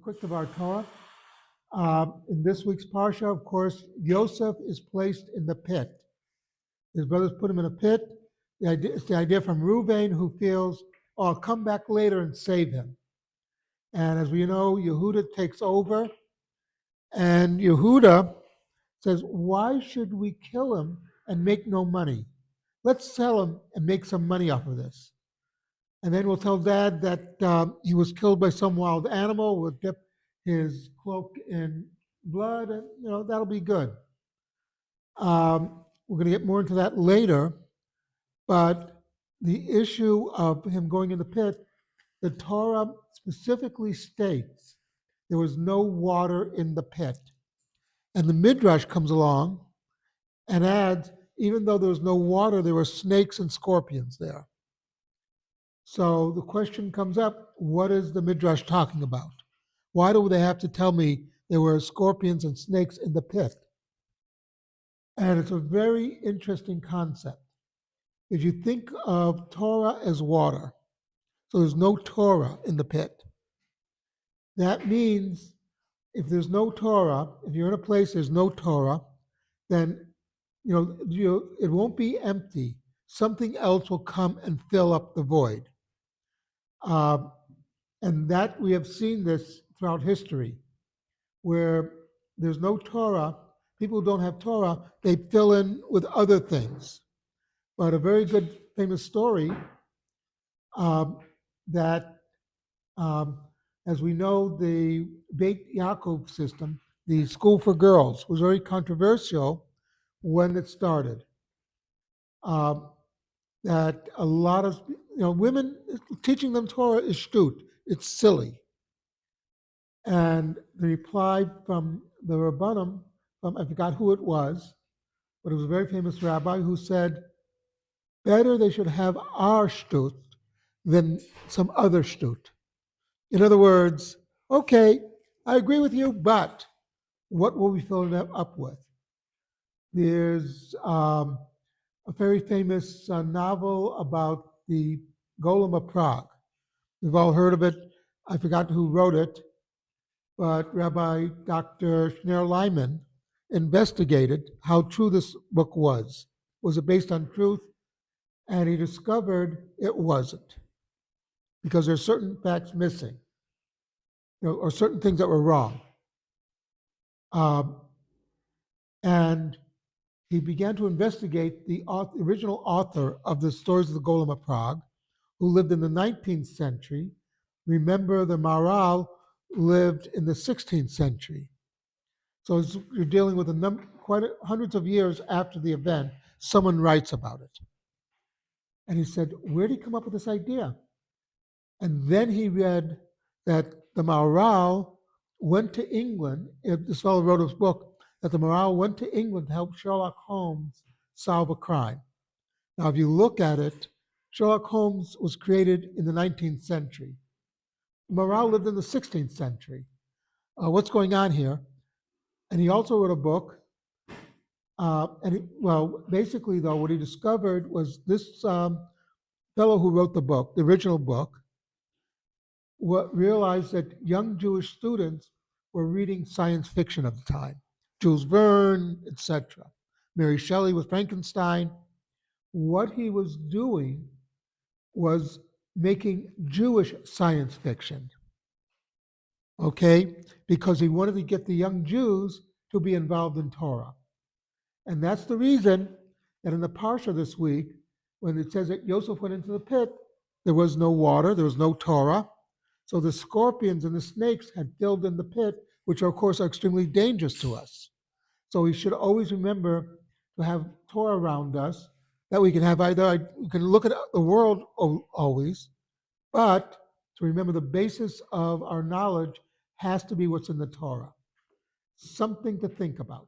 quick of our Torah. In this week's Parsha, of course, Yosef is placed in the pit. His brothers put him in a pit. It's the idea from Reuven, who feels, oh, I'll come back later and save him. And as we know, Yehuda takes over, and Yehuda says, why should we kill him and make no money? Let's sell him and make some money off of this. And then we'll tell Dad that he was killed by some wild animal. We'll dip his cloak in blood, and that'll be good. We're going to get more into that later, but the issue of him going in the pit, the Torah specifically states there was no water in the pit. And the Midrash comes along and adds, even though there was no water, there were snakes and scorpions there. So the question comes up, what is the Midrash talking about? Why do they have to tell me there were scorpions and snakes in the pit? And it's a very interesting concept. If you think of Torah as water, so there's no Torah in the pit. That means if there's no Torah, if you're in a place there's no Torah, then it won't be empty. Something else will come and fill up the void. And that we have seen this throughout history, where there's no Torah, people who don't have Torah, they fill in with other things. But a very good famous story that, as we know, the Beit Yaakov system, the school for girls, was very controversial when it started. That a lot of women, teaching them Torah is shtut, it's silly. And the reply from the Rabbanim, I forgot who it was, but it was a very famous rabbi who said, better they should have our shtut than some other shtut. In other words, okay, I agree with you, but what will we fill it up with? There's a very famous novel about the Golem of Prague. We've all heard of it. I forgot who wrote it, but Rabbi Dr. Schneur Lyman investigated how true this book was. Was it based on truth? And he discovered it wasn't, because there's certain facts missing, or certain things that were wrong. And he began to investigate the original author of the stories of the Golem of Prague, who lived in the 19th century. Remember, the Bar-Ayal lived in the 16th century. So you're dealing with hundreds of years after the event, someone writes about it. And he said, where did he come up with this idea? And then he read that the Bar-Ayal went to England. This fellow wrote his book, that the Bar-Ayal went to England to help Sherlock Holmes solve a crime. Now, if you look at it, Sherlock Holmes was created in the 19th century. Bar-Ayal lived in the 16th century. What's going on here? And he also wrote a book. Basically, though, what he discovered was this fellow who wrote the book, the original book, realized that young Jewish students were reading science fiction at the time. Jules Verne, etc. Mary Shelley with Frankenstein. What he was doing was making Jewish science fiction, okay? Because he wanted to get the young Jews to be involved in Torah. And that's the reason that in the Parsha this week, when it says that Yosef went into the pit, there was no water, there was no Torah. So the scorpions and the snakes had filled in the pit, which of course are extremely dangerous to us. So we should always remember to have Torah around us, that we can have we can look at the world always, but to remember the basis of our knowledge has to be what's in the Torah. Something to think about.